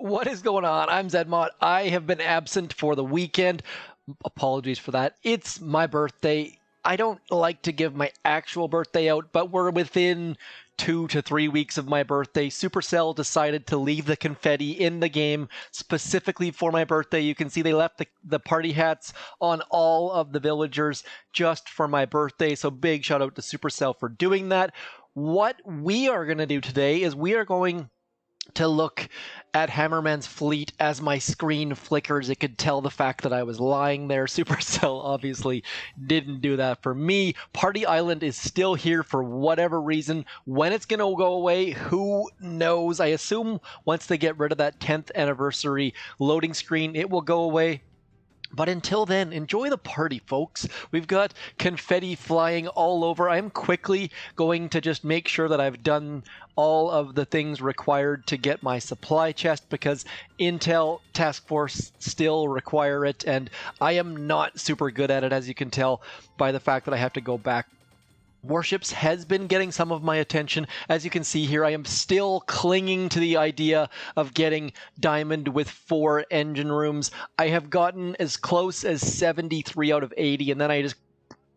What is going on? I'm Zedmont. I have been absent for the weekend. Apologies for that. It's my birthday. I don't like to give my actual birthday out, but we're within 2 to 3 weeks of my birthday. Supercell decided to leave the confetti in the game specifically for my birthday. You can see they left the party hats on all of the villagers just for my birthday. So big shout out to Supercell for doing that. What we are going to do today is we are going to look at Hammerman's fleet as my screen flickers. It could tell the fact that I was lying there. Supercell obviously didn't do that for me. Party Island is still here for whatever reason. When it's going to go away, who knows? I assume once they get rid of that 10th anniversary loading screen, it will go away. But until then, enjoy the party, folks. We've got confetti flying all over. I'm quickly going to just make sure that I've done all of the things required to get my supply chest because Intel Task Force still require it, and I am not super good at it, as you can tell by the fact that I have to go back. Warships has been getting some of my attention. As you can see here, I am still clinging to the idea of getting Diamond with 4 engine rooms. I have gotten as close as 73 out of 80, and then I just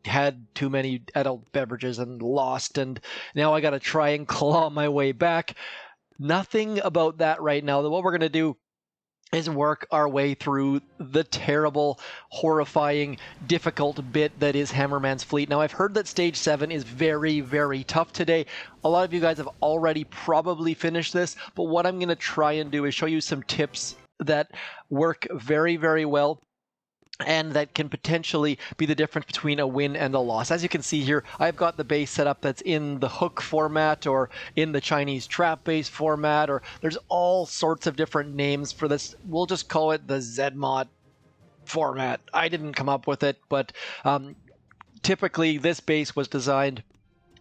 had too many adult beverages and lost, and now I gotta try and claw my way back. Nothing about that right now. What we're gonna do is work our way through the terrible, horrifying, difficult bit that is Hammerman's fleet. Now, I've heard that Stage 7 is very, very tough today. A lot of you guys have already probably finished this, but what I'm going to try and do is show you some tips that work very, very well and that can potentially be the difference between a win and a loss. As you can see here, I've got the base set up that's in the hook format or in the Chinese trap base format, or there's all sorts of different names for this. We'll just call it the Zedmod format. I didn't come up with it, but typically this base was designed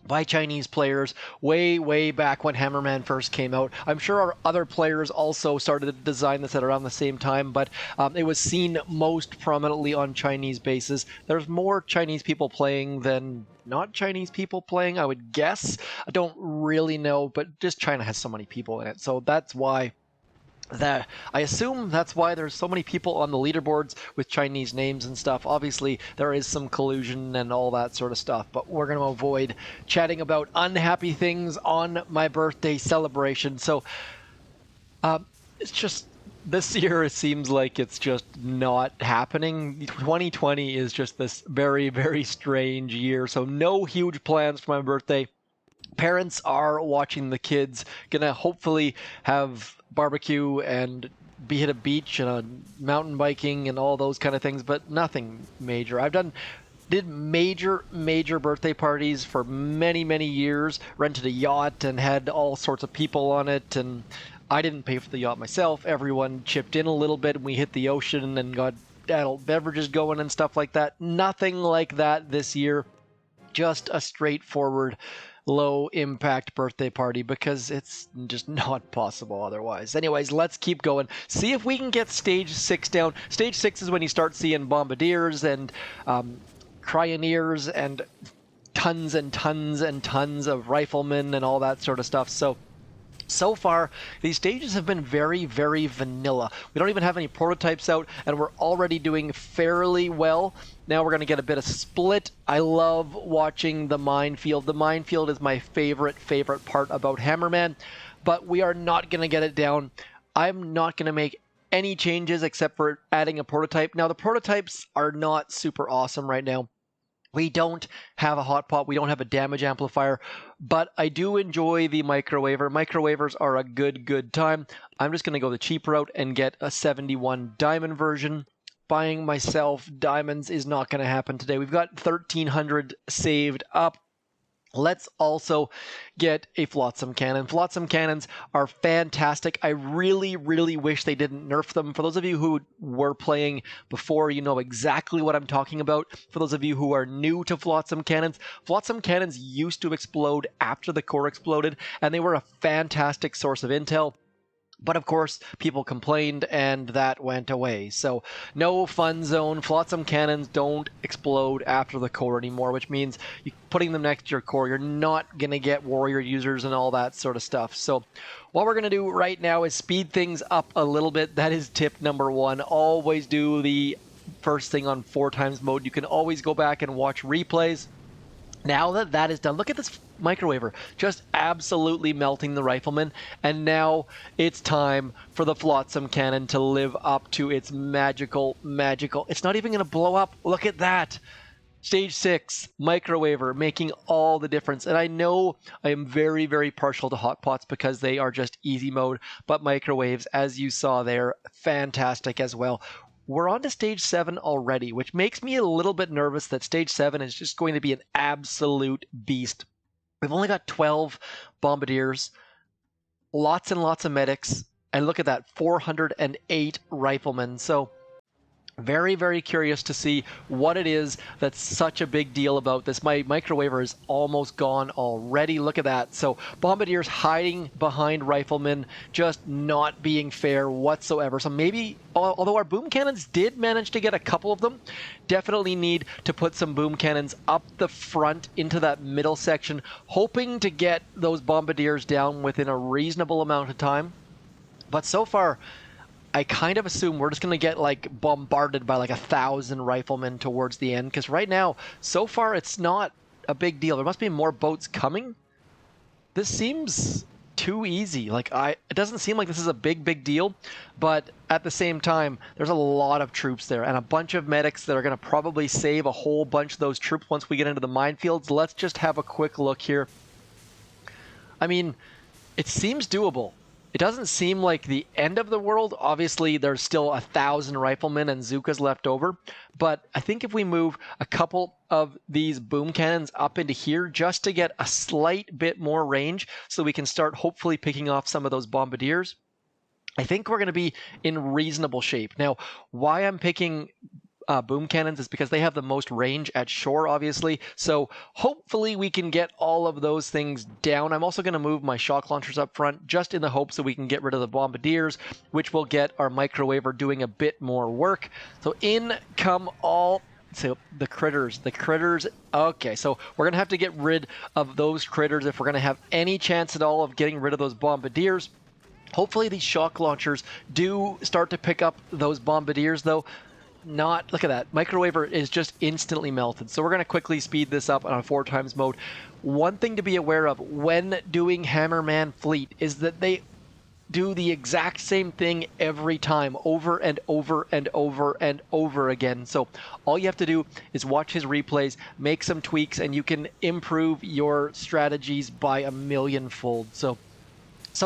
by Chinese players way, way back when Hammerman first came out. I'm sure our other players also started to design this at around the same time, but it was seen most prominently on Chinese bases. There's more Chinese people playing than not Chinese people playing, I would guess. I don't really know, but just China has so many people in it, so that's why I assume that's why there's so many people on the leaderboards with Chinese names and stuff. Obviously, there is some collusion and all that sort of stuff, but we're going to avoid chatting about unhappy things on my birthday celebration. So, it's just, this year it seems like it's just not happening. 2020 is just this very, very strange year, so no huge plans for my birthday. Parents are watching the kids, gonna hopefully have barbecue and be at a beach and mountain biking and all those kind of things, but nothing major. Did major birthday parties for many years, rented a yacht and had all sorts of people on it, and I didn't pay for the yacht myself. Everyone chipped in a little bit and we hit the ocean and got adult beverages going and stuff like that. Nothing like that this year. Just a straightforward low impact birthday party because it's just not possible otherwise. Anyways, let's keep going. See if we can get stage 6 down. Stage 6 is when you start seeing bombardiers and cryoneers and tons of riflemen and all that sort of stuff. So far, these stages have been very, very vanilla. We don't even have any prototypes out, and we're already doing fairly well. Now we're going to get a bit of split. I love watching the minefield. The minefield is my favorite part about Hammerman, but we are not going to get it down. I'm not going to make any changes except for adding a prototype. Now, the prototypes are not super awesome right now. We don't have a hot pot, we don't have a damage amplifier, but I do enjoy the microwaver. Microwavers are a good time. I'm just going to go the cheap route and get a 71 diamond version. Buying myself diamonds is not going to happen today. We've got 1,300 saved up. Let's also get a flotsam cannon. Flotsam cannons are fantastic. I really wish they didn't nerf them. For those of you who were playing before, you know exactly what I'm talking about. For those of you who are new to flotsam cannons used to explode after the core exploded, and they were a fantastic source of intel. But of course, people complained and that went away. So no fun zone. Flotsam cannons don't explode after the core anymore, which means you putting them next to your core, you're not going to get warrior users and all that sort of stuff. So what we're going to do right now is speed things up a little bit. That is tip number one. Always do the first thing on 4x mode. You can always go back and watch replays. Now that that is done, look at this microwaver, just absolutely melting the rifleman. And now it's time for the Flotsam cannon to live up to its magical. It's not even going to blow up. Look at that. Stage 6, microwaver, making all the difference. And I know I am very, very partial to hot pots because they are just easy mode, but microwaves, as you saw there, fantastic as well. We're on to stage 7 already, which makes me a little bit nervous that stage 7 is just going to be an absolute beast. We've only got 12 bombardiers, lots and lots of medics, and look at that, 408 riflemen. So very, very curious to see what it is that's such a big deal about this. My microwaver is almost gone already. Look at that. So bombardiers hiding behind riflemen, just not being fair whatsoever. So maybe, although our boom cannons did manage to get a couple of them, definitely need to put some boom cannons up the front into that middle section, hoping to get those bombardiers down within a reasonable amount of time. But so far, I kind of assume we're just going to get like bombarded by like 1,000 riflemen towards the end, because right now, so far, it's not a big deal. There must be more boats coming. This seems too easy. Like it doesn't seem like this is a big deal, but at the same time, there's a lot of troops there and a bunch of medics that are going to probably save a whole bunch of those troops once we get into the minefields. Let's just have a quick look here. I mean, it seems doable. It doesn't seem like the end of the world. Obviously, there's still 1,000 riflemen and Zookas left over. But I think if we move a couple of these boom cannons up into here just to get a slight bit more range so we can start hopefully picking off some of those bombardiers, I think we're going to be in reasonable shape. Now, why I'm picking boom cannons is because they have the most range at shore, obviously. So hopefully we can get all of those things down. I'm also going to move my shock launchers up front just in the hopes that we can get rid of the bombardiers, which will get our microwaver doing a bit more work. So in come all... So the critters. Okay, so we're going to have to get rid of those critters if we're going to have any chance at all of getting rid of those bombardiers. Hopefully these shock launchers do start to pick up those bombardiers, though. Look at that. Microwaver is just instantly melted. So we're going to quickly speed this up on a 4x mode. One thing to be aware of when doing Hammerman Fleet is that they do the exact same thing every time, over and over and over and over again. So all you have to do is watch his replays, make some tweaks, and you can improve your strategies by a millionfold. So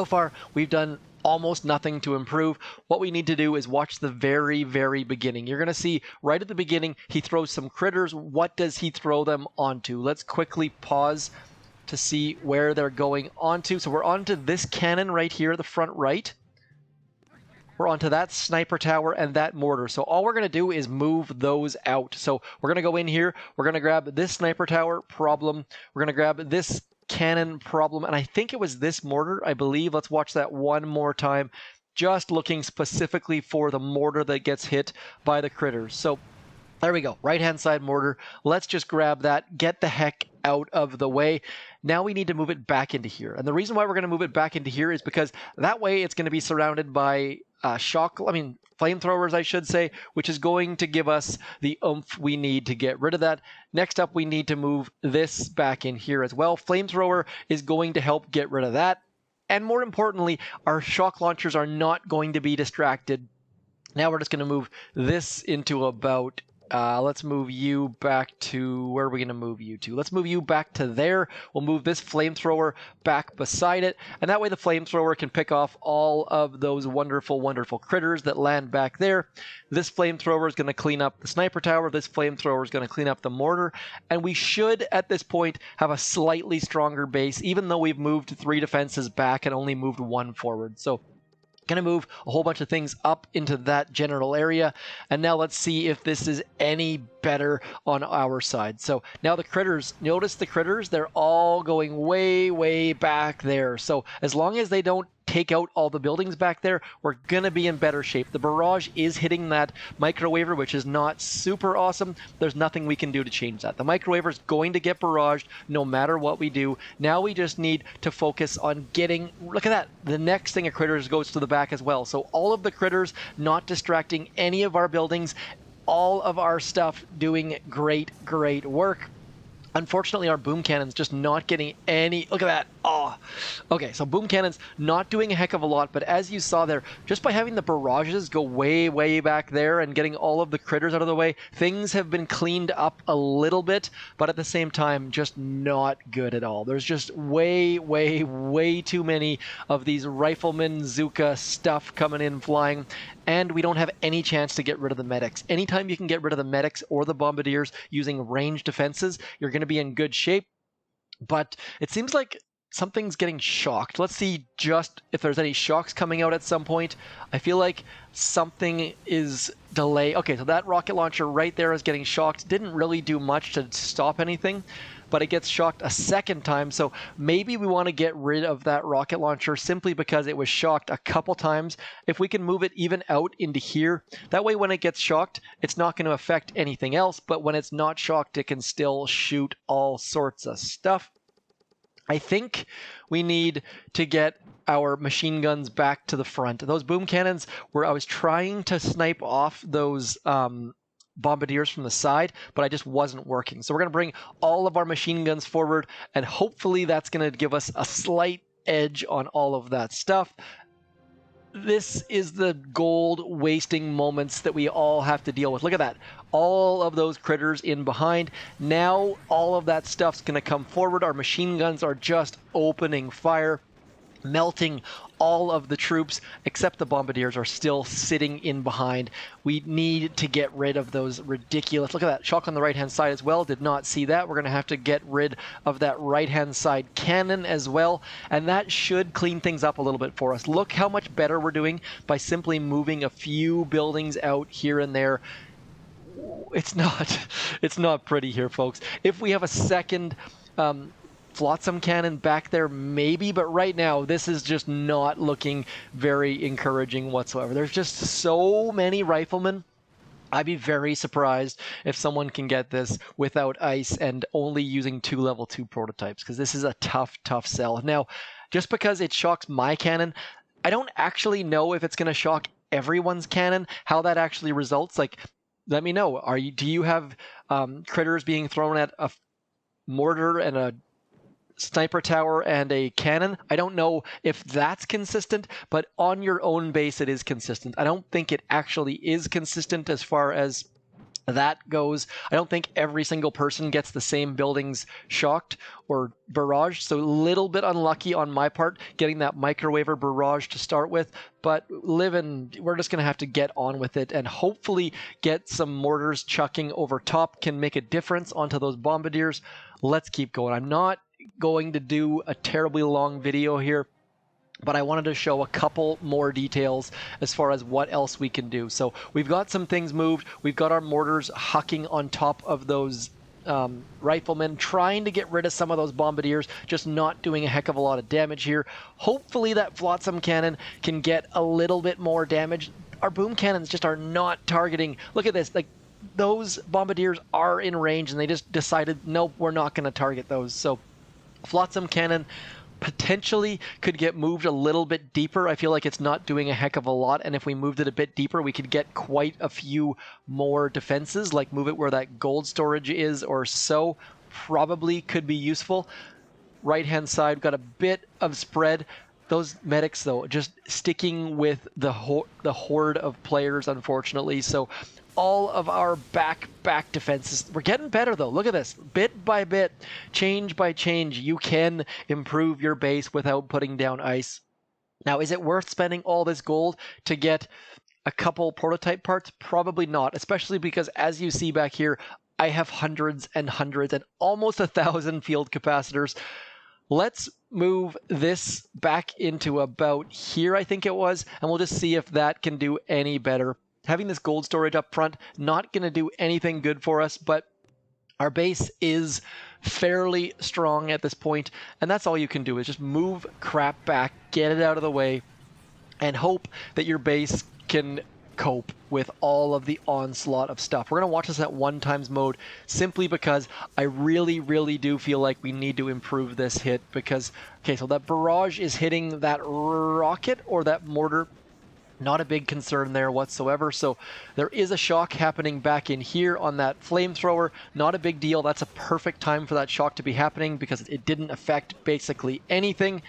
far, we've done almost nothing to improve. What we need to do is watch the very, very beginning. You're going to see right at the beginning, he throws some critters. What does he throw them onto? Let's quickly pause to see where they're going onto. So we're onto this cannon right here, the front right. We're onto that sniper tower and that mortar. So all we're going to do is move those out. So we're going to go in here. We're going to grab this sniper tower, problem. We're going to grab this cannon, problem, and I think it was this mortar, I believe. Let's watch that one more time, just looking specifically for the mortar that gets hit by the critters. So there we go, right hand side mortar. Let's just grab that, get the heck out of the way. Now we need to move it back into here, and the reason why we're going to move it back into here is because that way it's going to be surrounded by flamethrowers, I should say, which is going to give us the oomph we need to get rid of that. Next up, we need to move this back in here as well. Flamethrower is going to help get rid of that. And more importantly, our shock launchers are not going to be distracted. Now we're just going to move this into about... let's move you back to... Where are we going to move you to? Let's move you back to there. We'll move this flamethrower back beside it. And that way the flamethrower can pick off all of those wonderful, wonderful critters that land back there. This flamethrower is going to clean up the sniper tower. This flamethrower is going to clean up the mortar. And we should, at this point, have a slightly stronger base, even though we've moved 3 defenses back and only moved 1 forward. So going to move a whole bunch of things up into that general area. And now let's see if this is any better on our side. So now the critters, notice the critters, they're all going way, way back there. So as long as they don't take out all the buildings back there, we're going to be in better shape. The barrage is hitting that microwaver, which is not super awesome. There's nothing we can do to change that. The microwaver is going to get barraged no matter what we do. Now we just need to focus on getting, look at that, the next thing of critters goes to the back as well. So all of the critters not distracting any of our buildings, all of our stuff doing great work. Unfortunately, our boom cannon's just not getting any... Look at that. Oh, okay, so boom cannon's not doing a heck of a lot, but as you saw there, just by having the barrages go way back there and getting all of the critters out of the way, things have been cleaned up a little bit, but at the same time, just not good at all. There's just way too many of these rifleman Zuka stuff coming in flying, and we don't have any chance to get rid of the medics. Anytime you can get rid of the medics or the bombardiers using ranged defenses, you're going to be in good shape. But it seems like something's getting shocked. Let's see just if there's any shocks coming out at some point. I feel like something is delayed. Okay, so that rocket launcher right there is getting shocked. Didn't really do much to stop anything, but it gets shocked a second time. So maybe we want to get rid of that rocket launcher simply because it was shocked a couple times. If we can move it even out into here, that way when it gets shocked, it's not going to affect anything else. But when it's not shocked, it can still shoot all sorts of stuff. I think we need to get our machine guns back to the front. Those boom cannons where I was trying to snipe off those bombardiers from the side, but I just wasn't working. So we're going to bring all of our machine guns forward, and hopefully that's going to give us a slight edge on all of that stuff. This is the gold wasting moments that we all have to deal with. Look at that. All of those critters in behind. Now all of that stuff's going to come forward. Our machine guns are just opening fire, melting all of the troops, except the bombardiers are still sitting in behind. We need to get rid of those ridiculous... Look at that. Shock on the right-hand side as well. Did not see that. We're going to have to get rid of that right-hand side cannon as well, and that should clean things up a little bit for us. Look how much better we're doing by simply moving a few buildings out here and there. It's not pretty here, folks. If we have a second... flotsam cannon back there, maybe, but right now this is just not looking very encouraging whatsoever. There's just so many riflemen. I'd be very surprised if someone can get this without ice and only using 2 level 2 prototypes, because this is a tough sell. Now, just because it shocks my cannon, I don't actually know if it's going to shock everyone's cannon, how that actually results. Like, let me know. Do you have critters being thrown at a mortar and a sniper tower and a cannon? I don't know if that's consistent, but on your own base it is consistent. I don't think it actually is consistent as far as that goes. I don't think every single person gets the same buildings shocked or barraged, so a little bit unlucky on my part getting that microwaver barrage to start with, but we're just going to have to get on with it and hopefully get some mortars chucking over top can make a difference onto those bombardiers. Let's keep going. I'm not going to do a terribly long video here, but I wanted to show a couple more details as far as what else we can do. So we've got some things moved. We've got our mortars hucking on top of those riflemen, trying to get rid of some of those bombardiers, just not doing a heck of a lot of damage here. Hopefully that flotsam cannon can get a little bit more damage. Our boom cannons just are not targeting. Look at this. Like, those bombardiers are in range, and they just decided, nope, we're not going to target those. So flotsam cannon potentially could get moved a little bit deeper. I feel like it's not doing a heck of a lot, and if we moved it a bit deeper, we could get quite a few more defenses, like move it where that gold storage is or so. Probably could be useful. Right-hand side, got a bit of spread. Those medics, though, just sticking with the horde of players, unfortunately. So all of our back defenses, we're getting better, though. Look at this. Bit by bit, change by change, you can improve your base without putting down ice. Now, is it worth spending all this gold to get a couple prototype parts? Probably not, especially because, as you see back here, I have hundreds and hundreds and almost 1,000 field capacitors. Let's move this back into about here, I think it was, and we'll just see if that can do any better. Having this gold storage up front, not going to do anything good for us, but our base is fairly strong at this point, and that's all you can do is just move crap back, get it out of the way, and hope that your base can cope with all of the onslaught of stuff. We're going to watch this at 1x mode simply because I really do feel like we need to improve this hit because, okay, so that barrage is hitting that rocket or that mortar. Not a big concern there whatsoever. So there is a shock happening back in here on that flamethrower. Not a big deal. That's a perfect time for that shock to be happening because it didn't affect basically anything.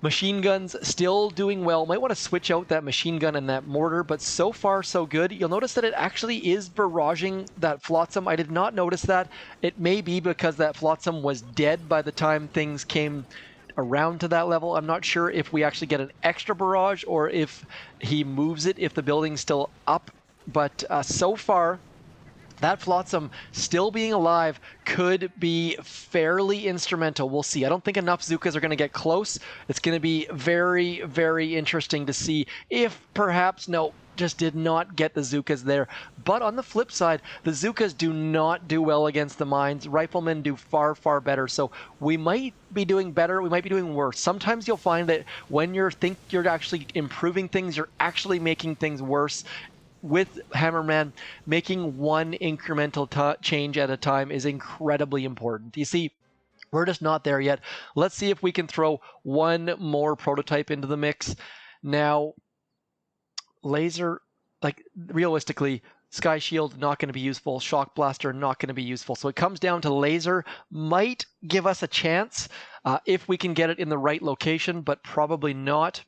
Machine guns still doing well. Might want to switch out that machine gun and that mortar, but so far so good. You'll notice that it actually is barraging that flotsam. I did not notice that. It may be because that flotsam was dead by the time things came around to that level. I'm not sure if we actually get an extra barrage or if he moves it if the building's still up. But so far, that flotsam still being alive could be fairly instrumental. We'll see. I don't think enough Zookas are going to get close. It's going to be very interesting to see if perhaps, no, just did not get the Zookas there. But on the flip side, the Zookas do not do well against the mines. Riflemen do far better. So we might be doing better. We might be doing worse. Sometimes you'll find that when you think you're actually improving things, you're actually making things worse. With Hammerman, making one incremental change at a time is incredibly important. You see, we're just not there yet. Let's see if we can throw one more prototype into the mix. Now, laser, like realistically, Sky Shield not going to be useful, Shock Blaster not going to be useful. So it comes down to laser, might give us a chance if we can get it in the right location, but probably not.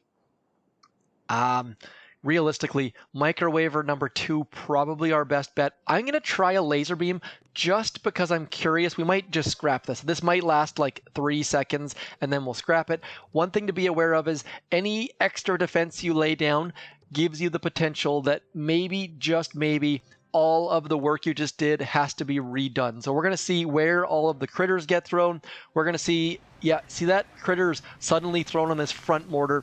Realistically, microwaver number 2, probably our best bet. I'm going to try a laser beam just because I'm curious. We might just scrap this. This might last like 3 seconds and then we'll scrap it. One thing to be aware of is any extra defense you lay down gives you the potential that maybe, just maybe, all of the work you just did has to be redone. So we're going to see where all of the critters get thrown. We're going to see, yeah, see that critters suddenly thrown on this front mortar.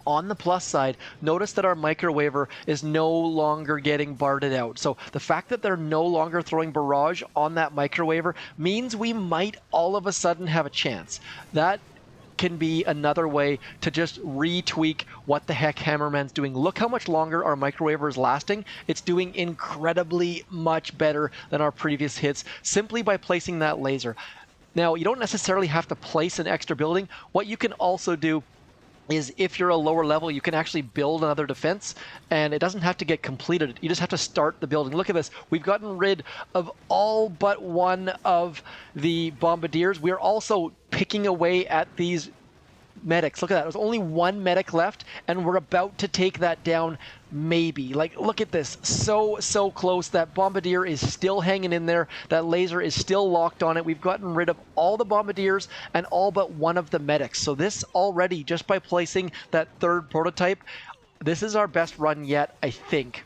On the plus side, notice that our microwaver is no longer getting barded out. So the fact that they're no longer throwing barrage on that microwaver means we might all of a sudden have a chance. That can be another way to just retweak what the heck Hammerman's doing. Look how much longer our microwaver is lasting. It's doing incredibly much better than our previous hits simply by placing that laser. Now, you don't necessarily have to place an extra building. What you can also do is if you're a lower level, you can actually build another defense, and it doesn't have to get completed. You just have to start the building. Look at this. We've gotten rid of all but one of the bombardiers. We're also picking away at these medics. Look at that. There's only one medic left, and we're about to take that down, maybe. Like, look at this. So close. That bombardier is still hanging in there. That laser is still locked on it. We've gotten rid of all the bombardiers and all but one of the medics. So this already, just by placing that third prototype, this is our best run yet, I think.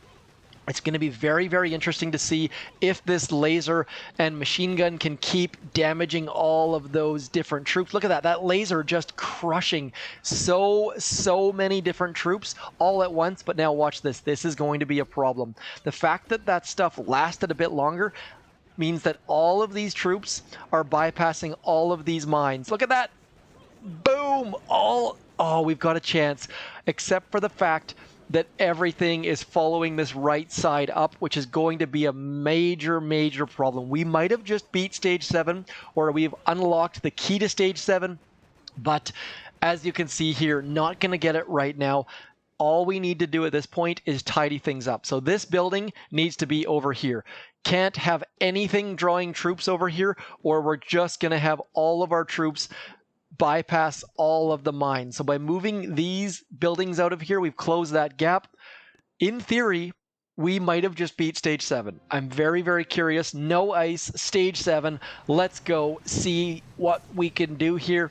It's going to be very interesting to see if this laser and machine gun can keep damaging all of those different troops. Look at that. That laser just crushing so many different troops all at once. But now watch this. This is going to be a problem. The fact that that stuff lasted a bit longer means that all of these troops are bypassing all of these mines. Look at that. Boom. Oh, we've got a chance. Except for the fact that everything is following this right side up, which is going to be a major problem. We might have just beat stage 7, or we've unlocked the key to stage 7, but as you can see here, not going to get it right now. All we need to do at this point is tidy things up. So this building needs to be over here. Can't have anything drawing troops over here, or we're just going to have all of our troops bypass all of the mines. So by moving these buildings out of here, we've closed that gap. In theory, we might have just beat stage 7. I'm very curious. No ice, stage 7. Let's go see what we can do here.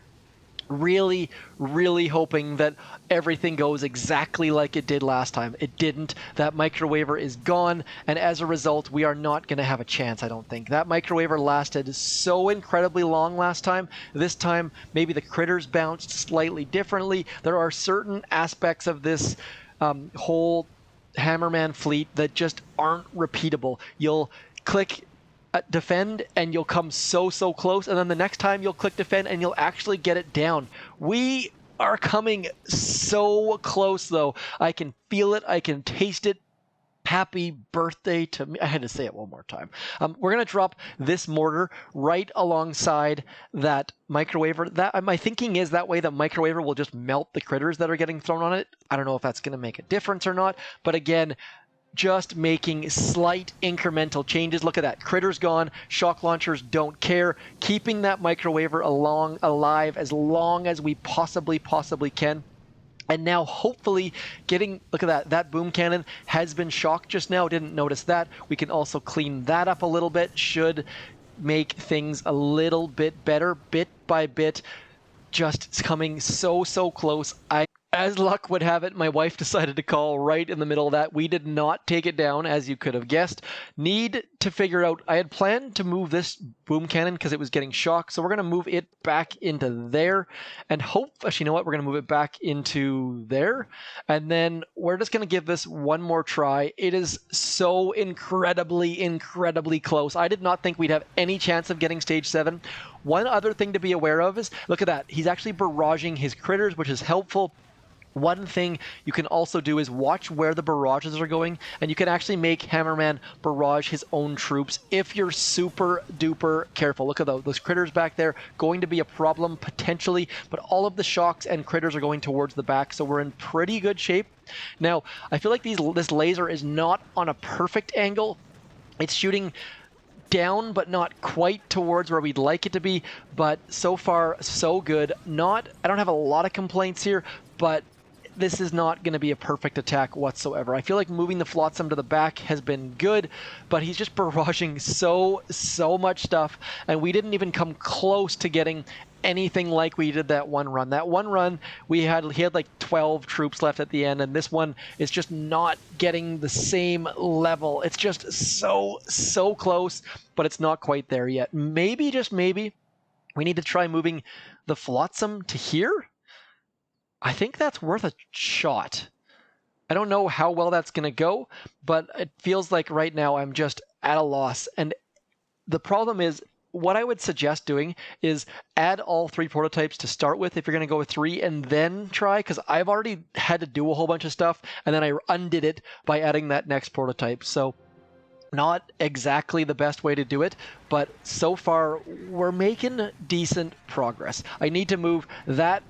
Really hoping that everything goes exactly like it did last time. It didn't. That microwaver is gone, and as a result, we are not going to have a chance, I don't think. That microwaver lasted so incredibly long last time. This time, maybe the critters bounced slightly differently. There are certain aspects of this whole Hammerman fleet that just aren't repeatable. You'll click defend and you'll come so close, and then the next time you'll click defend and you'll actually get it down. We are coming so close though. I can feel it, I can taste it. Happy birthday to me. I had to say it one more time. We're going to drop this mortar right alongside that microwaver. That my thinking is that way the microwaver will just melt the critters that are getting thrown on it. I don't know if that's going to make a difference or not, but again, just making slight incremental changes. Look at that. Critters gone. Shock launchers don't care. Keeping that microwaver alive as long as we possibly can. And now hopefully getting, look at that, that boom cannon has been shocked just now. Didn't notice that. We can also clean that up a little bit. Should make things a little bit better, bit by bit. Just coming so close. As luck would have it, my wife decided to call right in the middle of that. We did not take it down, as you could have guessed. Need to figure out, I had planned to move this boom cannon because it was getting shocked, so we're going to move it back into there, and actually, you know what, we're going to move it back into there, and then we're just going to give this one more try. It is so incredibly close. I did not think we'd have any chance of getting stage 7. One other thing to be aware of is, look at that, he's actually barraging his critters, which is helpful. One thing you can also do is watch where the barrages are going, and you can actually make Hammerman barrage his own troops if you're super duper careful. Look at those critters back there, going to be a problem potentially, but all of the shocks and critters are going towards the back, so we're in pretty good shape. Now, I feel like this laser is not on a perfect angle. It's shooting down, but not quite towards where we'd like it to be, but so far, so good. I don't have a lot of complaints here, but this is not going to be a perfect attack whatsoever. I feel like moving the flotsam to the back has been good, but he's just barraging so much stuff, and we didn't even come close to getting anything like we did that one run. That one run, he had like 12 troops left at the end, and this one is just not getting the same level. It's just so close, but it's not quite there yet. Maybe, just maybe, we need to try moving the flotsam to here. I think that's worth a shot. I don't know how well that's going to go, but it feels like right now I'm just at a loss. And the problem is, what I would suggest doing is add all 3 prototypes to start with if you're going to go with 3, and then try, because I've already had to do a whole bunch of stuff, and then I undid it by adding that next prototype. So not exactly the best way to do it, but so far we're making decent progress. I need to move that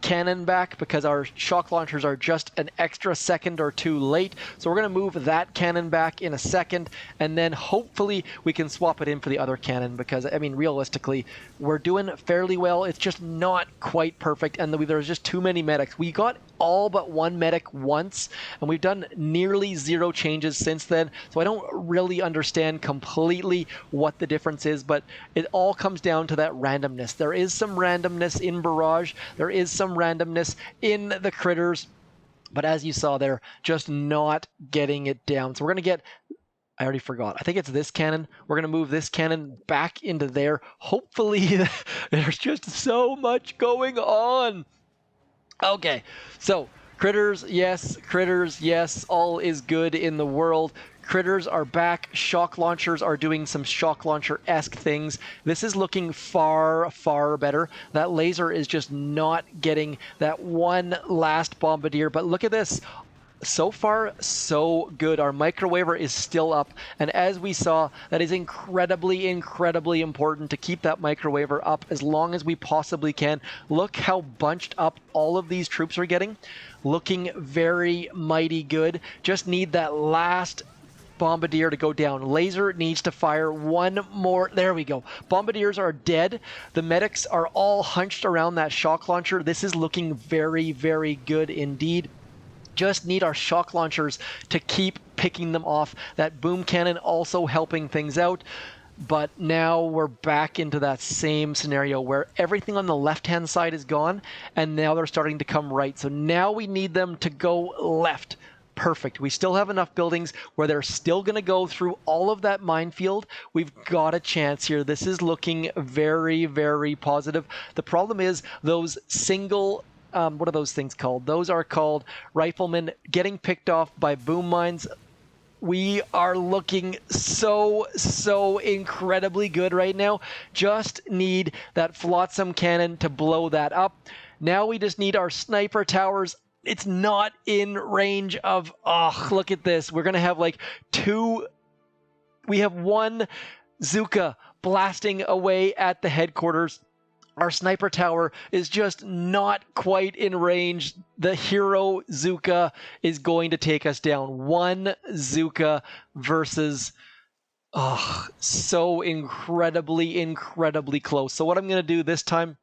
cannon back because our shock launchers are just an extra second or 2 late. So we're going to move that cannon back in a second, and then hopefully we can swap it in for the other cannon, because, I mean, realistically, we're doing fairly well. It's just not quite perfect, and there's just too many medics. We got all but 1 medic once, and we've done nearly 0 changes since then, so I don't really understand completely what the difference is, but it all comes down to that randomness. There is some randomness in Barrage, there is some randomness in the critters, but as you saw there, just not getting it down. So we're going to get, I already forgot, I think it's this cannon. We're going to move this cannon back into there. Hopefully, there's just so much going on. Okay, so critters, yes, all is good in the world. Critters are back. Shock launchers are doing some shock launcher-esque things. This is looking far better. That laser is just not getting that one last bombardier, but look at this. So far, so good. Our microwaver is still up, and as we saw, that is incredibly important to keep that microwaver up as long as we possibly can. Look how bunched up all of these troops are getting. Looking very mighty good. Just need that last bombardier to go down. Laser needs to fire one more. There we go. Bombardiers are dead. The medics are all hunched around that shock launcher. This is looking very good indeed. Just need our shock launchers to keep picking them off. That boom cannon also helping things out. But now we're back into that same scenario where everything on the left-hand side is gone, and now they're starting to come right. So now we need them to go left. Perfect. We still have enough buildings where they're still going to go through all of that minefield. We've got a chance here. This is looking very positive. The problem is those single, what are those things called? Those are called riflemen getting picked off by boom mines. We are looking so incredibly good right now. Just need that flotsam cannon to blow that up. Now we just need our sniper towers. It's not in range of, oh, look at this. We're going to have like we have one Zuka blasting away at the headquarters. Our sniper tower is just not quite in range. The hero Zuka is going to take us down. One Zuka versus, oh, so incredibly close. So what I'm going to do this time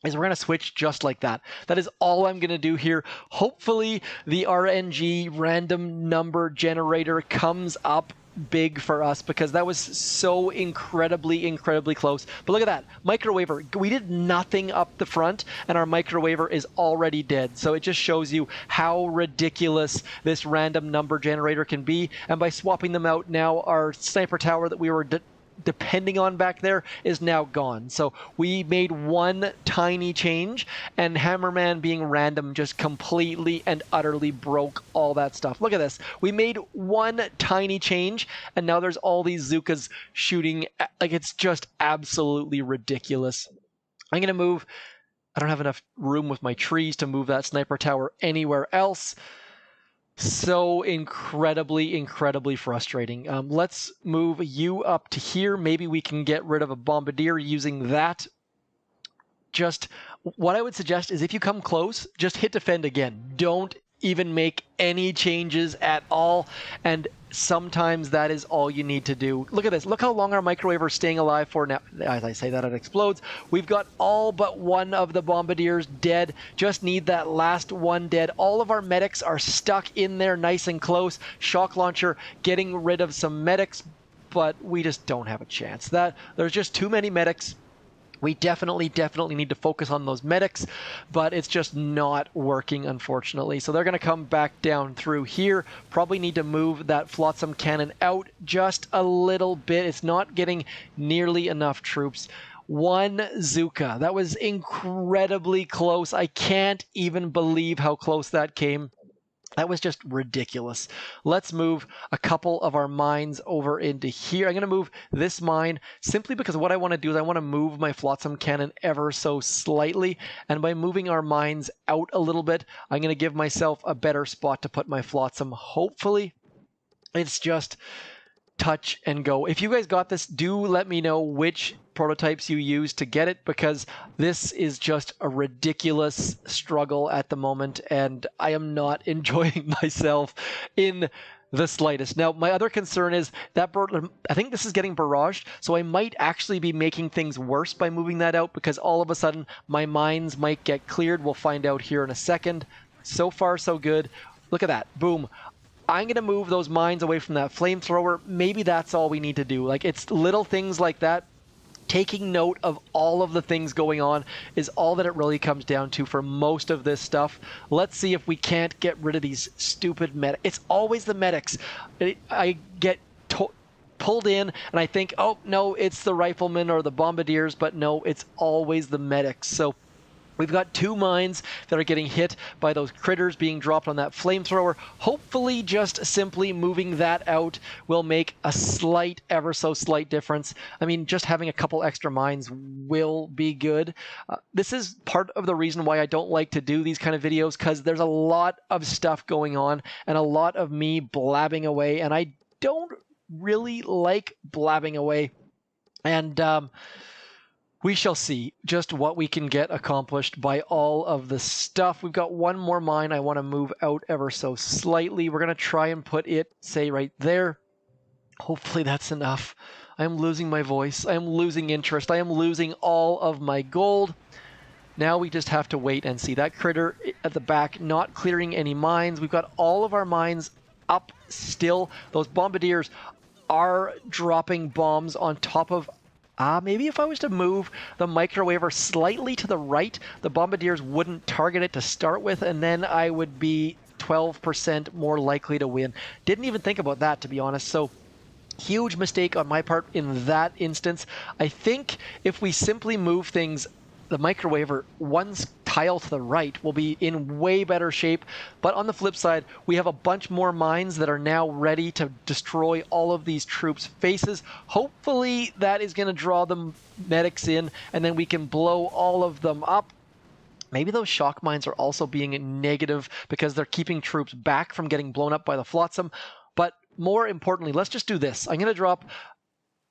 is we're going to switch just like that. That is all I'm going to do here. Hopefully the RNG random number generator comes up big for us, because that was so incredibly close. But look at that microwaver. We did nothing up the front and our microwaver is already dead. So it just shows you how ridiculous this random number generator can be. And by swapping them out, now our sniper tower that we were depending on back there is now gone. So we made one tiny change, and Hammerman being random just completely and utterly broke all that stuff. Look at this. We made one tiny change, and now there's all these Zukas shooting. Like, it's just absolutely ridiculous. I'm going to move. I don't have enough room with my trees to move that sniper tower anywhere else. So incredibly frustrating. Let's move you up to here. Maybe we can get rid of a bombardier using that. Just what I would suggest is if you come close, just hit defend again. Don't even make any changes at all. And sometimes that is all you need to do. Look at this. Look how long our microwaver is staying alive for now. As I say that, it explodes. We've got all but one of the bombardiers dead. Just need that last one dead. All of our medics are stuck in there nice and close. Shock launcher getting rid of some medics, but we just don't have a chance. There's just too many medics. We definitely need to focus on those medics, but it's just not working, unfortunately. So they're going to come back down through here. Probably need to move that flotsam cannon out just a little bit. It's not getting nearly enough troops. One Zuka. That was incredibly close. I can't even believe how close that came. That was just ridiculous. Let's move a couple of our mines over into here. I'm going to move this mine simply because what I want to do is I want to move my flotsam cannon ever so slightly. And by moving our mines out a little bit, I'm going to give myself a better spot to put my flotsam, hopefully. It's just touch and go. If you guys got this, do let me know which prototypes you use to get it, because this is just a ridiculous struggle at the moment and I am not enjoying myself in the slightest. Now, my other concern is that I think this is getting barraged, so I might actually be making things worse by moving that out, because all of a sudden my mines might get cleared. We'll find out here in a second. So far, so good. Look at that. Boom. I'm going to move those mines away from that flamethrower. Maybe that's all we need to do. Like, it's little things like that. Taking note of all of the things going on is all that it really comes down to for most of this stuff. Let's see if we can't get rid of these stupid medics. It's always the medics. I get pulled in and I think, oh, no, it's the riflemen or the bombardiers, but no, it's always the medics. So we've got two mines that are getting hit by those critters being dropped on that flamethrower. Hopefully just simply moving that out will make a slight, ever so slight difference. I mean, just having a couple extra mines will be good. This is part of the reason why I don't like to do these kind of videos, because there's a lot of stuff going on and a lot of me blabbing away, and I don't really like blabbing away. And we shall see just what we can get accomplished by all of the stuff. We've got one more mine I want to move out ever so slightly. We're going to try and put it, say, right there. Hopefully that's enough. I am losing my voice. I am losing interest. I am losing all of my gold. Now we just have to wait and see. That critter at the back not clearing any mines. We've got all of our mines up still. Those bombardiers are dropping bombs on top of... maybe if I was to move the microwaver slightly to the right, the bombardiers wouldn't target it to start with, and then I would be 12% more likely to win. Didn't even think about that, to be honest. So huge mistake on my part in that instance. I think if we simply move things, the microwaver, one tile to the right will be in way better shape. But on the flip side, we have a bunch more mines that are now ready to destroy all of these troops' faces. Hopefully that is going to draw the medics in, and then we can blow all of them up. Maybe those shock mines are also being negative because they're keeping troops back from getting blown up by the flotsam. But more importantly, let's just do this. I'm going to drop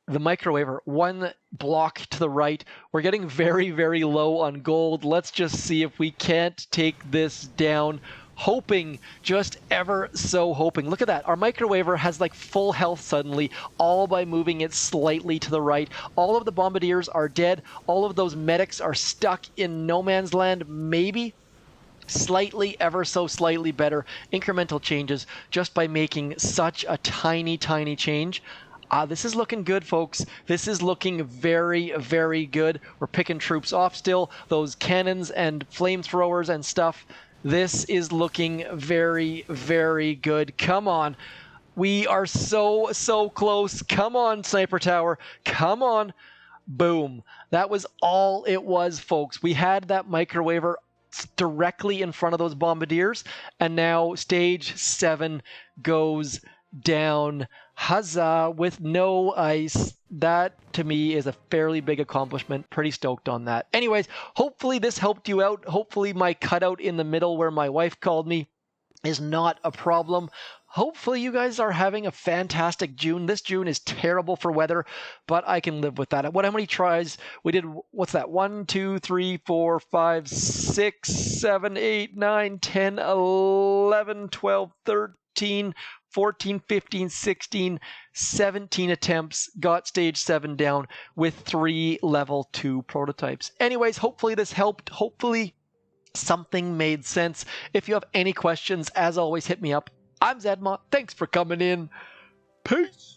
the microwaver one block to the right. We're getting very, very low on gold. Let's just see if we can't take this down. Hoping, just ever so hoping. Look at that. Our microwaver has like full health suddenly, all by moving it slightly to the right. All of the bombardiers are dead. All of those medics are stuck in no man's land, maybe. Slightly, ever so slightly better incremental changes just by making such a tiny, tiny change. This is looking good, folks. This is looking very, very good. We're picking troops off still. Those cannons and flamethrowers and stuff. This is looking very, very good. Come on. We are so, so close. Come on, Sniper Tower. Come on. Boom. That was all it was, folks. We had that microwaver directly in front of those bombardiers, and now stage 7 goes down. Huzzah, with no ice. That, to me, is a fairly big accomplishment. Pretty stoked on that. Anyways, hopefully this helped you out. Hopefully my cutout in the middle where my wife called me is not a problem. Hopefully you guys are having a fantastic June. This June is terrible for weather, but I can live with that. How many tries? We did, what's that? 1, 2, 3, 4, 5, 6, 7, 8, 9, 10, 11, 12, 13, 14, 15, 16, 17 attempts, got stage 7 down with 3 level 2 prototypes. Anyways, hopefully this helped. Hopefully something made sense. If you have any questions, as always, hit me up. I'm Zedmont. Thanks for coming in. Peace.